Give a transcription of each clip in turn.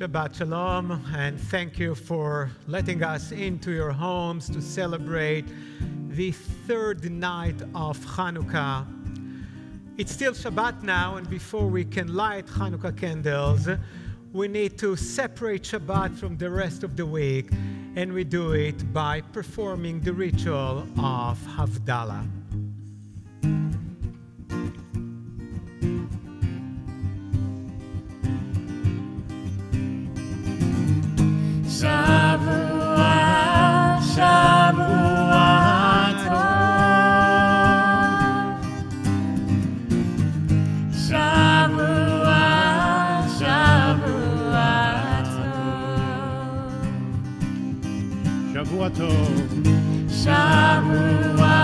Shabbat Shalom, and thank you for letting us into your homes to celebrate the third night of Hanukkah. It's still Shabbat now, and before we can light Hanukkah candles, we need to separate Shabbat from the rest of the week, and we do it by performing the ritual of Havdallah. Shavua, Shavua Tov. Shavua, Shavua Tov. Shavua Tov. Shavua,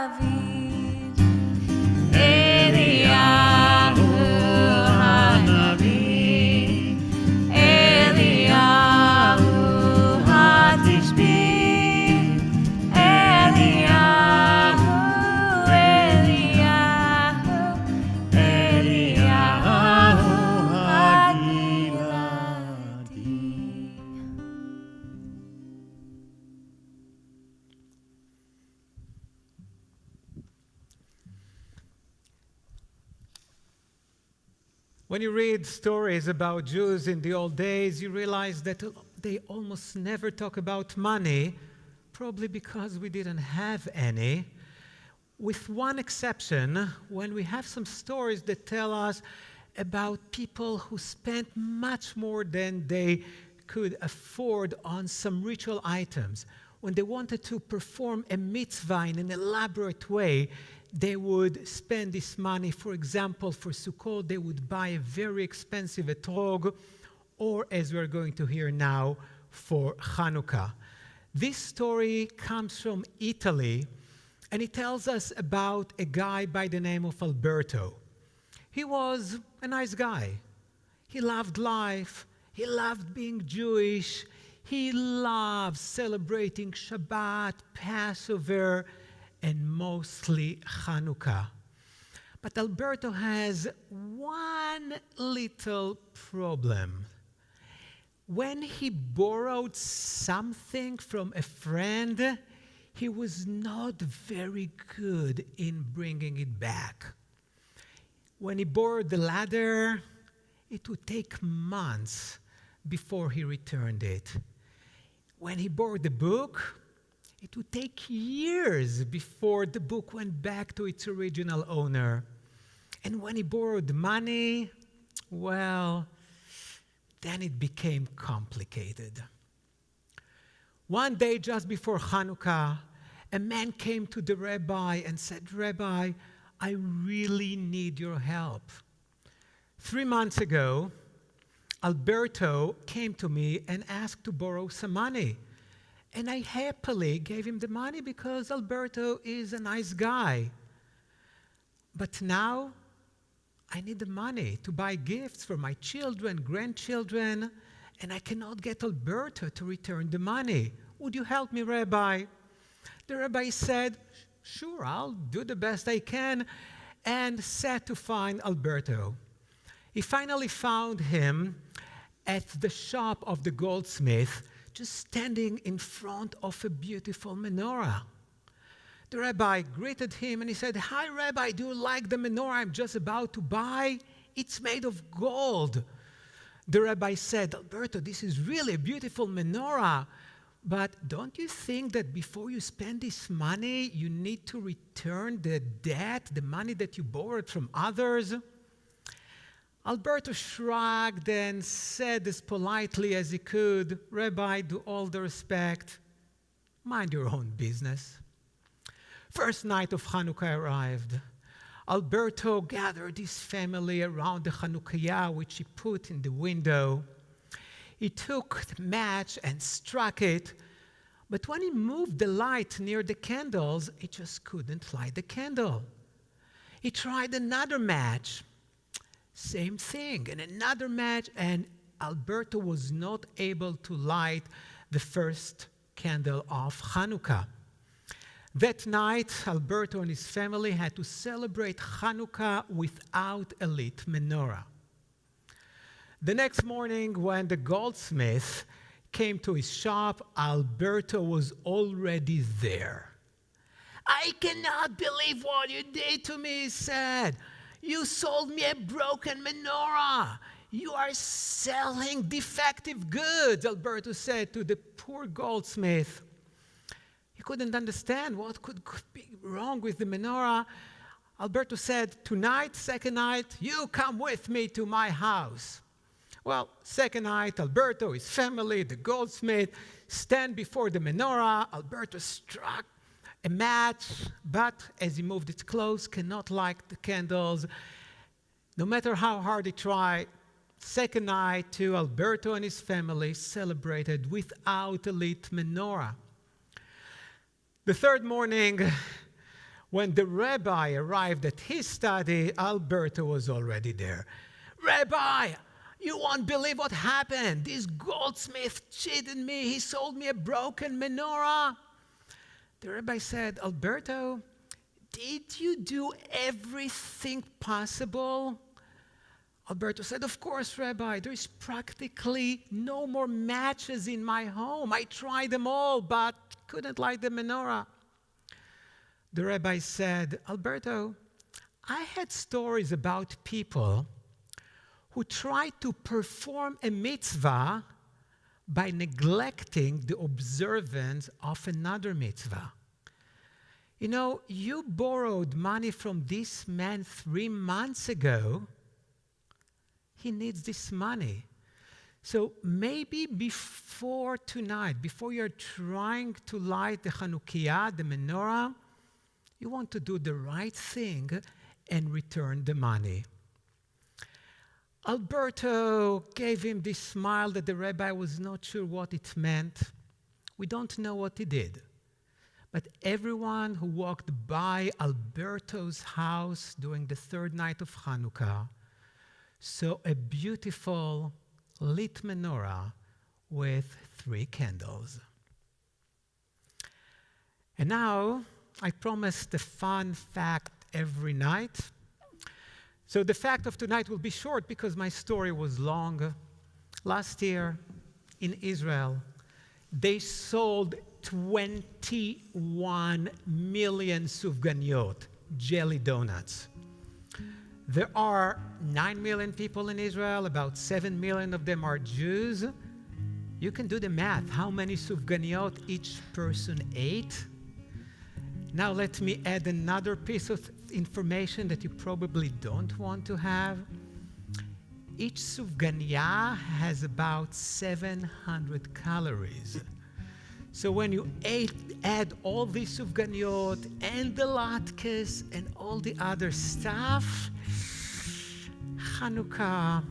David, Eliyahu Hanavi, Eliyahu Hatishbi, Eliyahu, Eliyahu Hagiladi. When you read stories about Jews in the old days, you realize that they almost never talk about money, probably because we didn't have any. With one exception, when we have some stories that tell us about people who spent much more than they could afford on some ritual items. When they wanted to perform a mitzvah in an elaborate way, they would spend this money. For example, for Sukkot, they would buy a very expensive etrog, or as we're going to hear now, for Hanukkah. This story comes from Italy, and it tells us about a guy by the name of Alberto. He was a nice guy. He loved life. He loved being Jewish. He loved celebrating Shabbat, Passover, and mostly Hanukkah. But Alberto has one little problem. When he borrowed something from a friend, he was not very good in bringing it back. When he borrowed the ladder, it would take months before he returned it. When he borrowed the book, it would take years before the book went back to its original owner. And when he borrowed money, well, then it became complicated. One day just before Hanukkah, a man came to the rabbi and said, "Rabbi, I really need your help. 3 months ago, Alberto came to me and asked to borrow some money. And I happily gave him the money because Alberto is a nice guy. But now I need the money to buy gifts for my children, grandchildren, and I cannot get Alberto to return the money. Would you help me, Rabbi?" The rabbi said, "Sure, I'll do the best I can," and set to find Alberto. He finally found him at the shop of the goldsmith, just standing in front of a beautiful menorah. The rabbi greeted him and he said, "Hi, Rabbi, do you like the menorah I'm just about to buy? It's made of gold." The rabbi said, "Alberto, this is really a beautiful menorah, but don't you think that before you spend this money, you need to return the debt, the money that you borrowed from others?" Alberto shrugged and said as politely as he could, "Rabbi, do all the respect, mind your own business." First night of Hanukkah arrived. Alberto gathered his family around the Hanukkah, which he put in the window. He took the match and struck it, but when he moved the light near the candles, he just couldn't light the candle. He tried another match. Same thing, and another match, and Alberto was not able to light the first candle of Hanukkah. That night, Alberto and his family had to celebrate Hanukkah without a lit menorah. The next morning, when the goldsmith came to his shop, Alberto was already there. "I cannot believe what you did to me," he said. "You sold me a broken menorah. You are selling defective goods," Alberto said to the poor goldsmith. He couldn't understand what could be wrong with the menorah. Alberto said, "Tonight, second night, you come with me to my house." Well, second night, Alberto, his family, the goldsmith, stand before the menorah. Alberto struck a match, but as he moved it close, cannot light the candles. No matter how hard he tried, second night too, Alberto and his family celebrated without a lit menorah. The third morning, When the rabbi arrived at his study, Alberto was already there. "Rabbi, you won't believe what happened. This goldsmith cheated me. He sold me a broken menorah." The rabbi said, "Alberto, did you do everything possible?" Alberto said, "Of course, Rabbi. There is practically no more matches in my home. I tried them all, but couldn't light the menorah." The rabbi said, "Alberto, I had stories about people who tried to perform a mitzvah by neglecting the observance of another mitzvah. You know, you borrowed money from this man 3 months ago. He needs this money. So maybe before tonight, before you're trying to light the Hanukkah, the menorah, you want to do the right thing and return the money." Alberto gave him this smile that the rabbi was not sure what it meant. We don't know what he did. But everyone who walked by Alberto's house during the third night of Hanukkah saw a beautiful lit menorah with 3 candles. And now, I promised a fun fact every night. So the fact of tonight will be short because my story was long. Last year in Israel, they sold 21 million sufganiyot, jelly donuts. There are 9 million people in Israel, about 7 million of them are Jews. You can do the math, how many sufganiyot each person ate. Now let me add another piece of information that you probably don't want to have. Each sufganiya has about 700 calories. So when you add all these sufganiyot and the latkes and all the other stuff, Hanukkah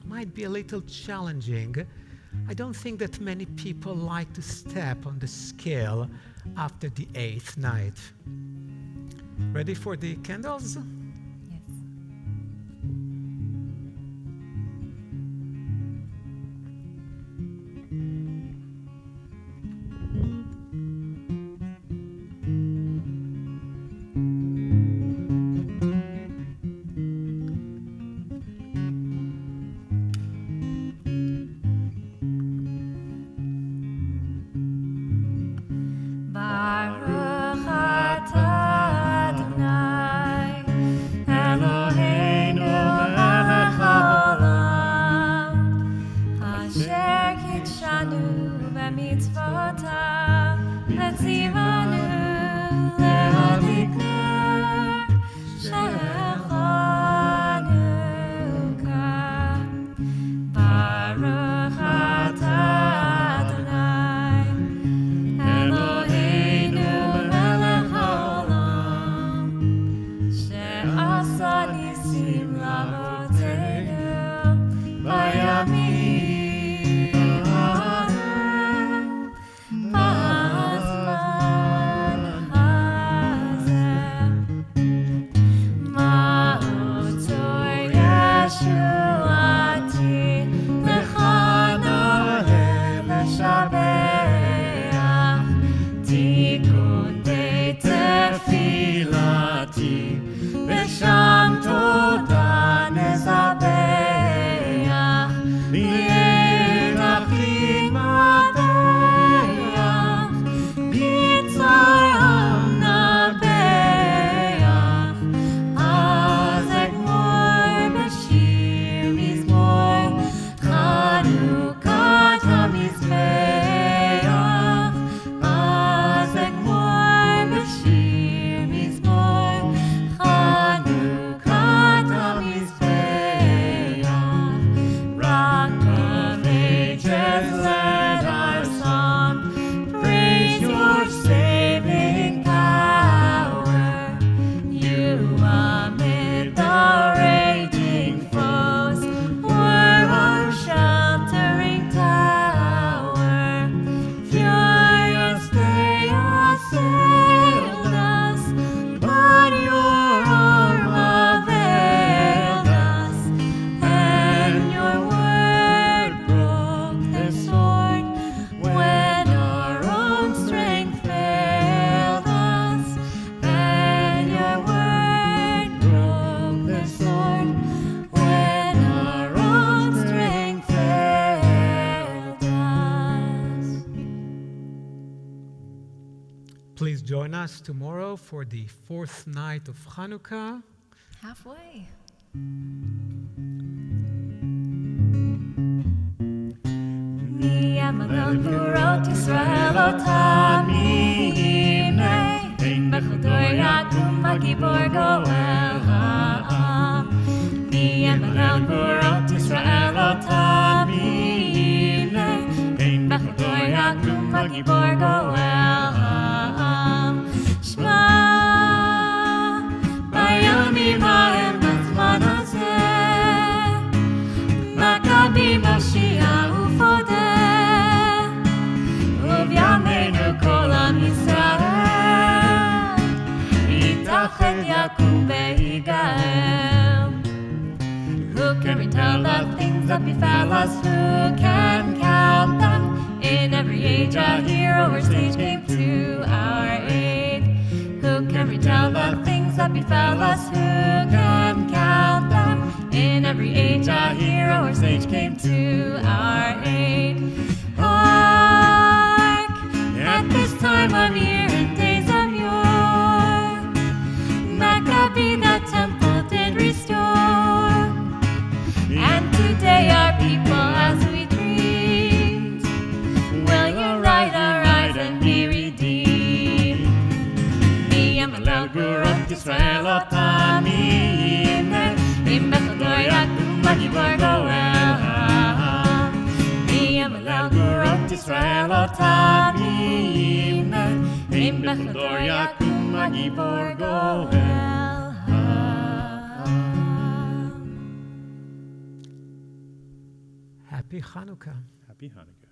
might be a little challenging. I don't think that many people like to step on the scale after the 8th night. Ready for the candles? Yes. Baruch atah Adonai, Eloheinu melech haolam, asher kidshanu b'mitzvotav, letzivanu le'adikar shel Chanukah. Baruch atah Adonai, Eloheinu melech haolam, she'asa nisim la'avoteinu bayamim ha'anu b'azman hazeh. Ma'oto yeshuati l'chanohem l'shabeach, tikutei tefilati v'sham toda nezabeach, li'enachim mabeach, b'tzayam nabeach, az egmor b'shir mizmor, Chanukat hamizbeach, az egmor b'shir mizmor, Chanukat join us tomorrow for the fourth night of Hanukkah. Halfway. Gvurot Yisrael otani hine Ein bechador yakum hagibor goel ha'am Mi'emelel gvurot Yisrael otani hine Ein bechador yakum hagibor goel ha'am Shema bayomim ha'em b'zman hazeh Maccabi Mashiach ufodeh Yameinu kol am Yisrael Yitached Yakum ve'yigael Who can retell the things that befell us? Who can count them? In every age a hero or sage came to our aid. Who can retell the things that befell us? Who can count them? In every age a hero or sage came to our aid. At this time of year and days of yore, Maccabi the temple did restore. And today our people, as we dreamed, will unite, arise, and be redeemed. Mi'emelel gvurot Yisrael otani hine, Im bechador yakum hagibor goel ha'am. Mi'emelel gvurot Yisrael otani hine, Im bechador yakum hagibor goel ha'am. Happy Hanukkah. Happy Hanukkah.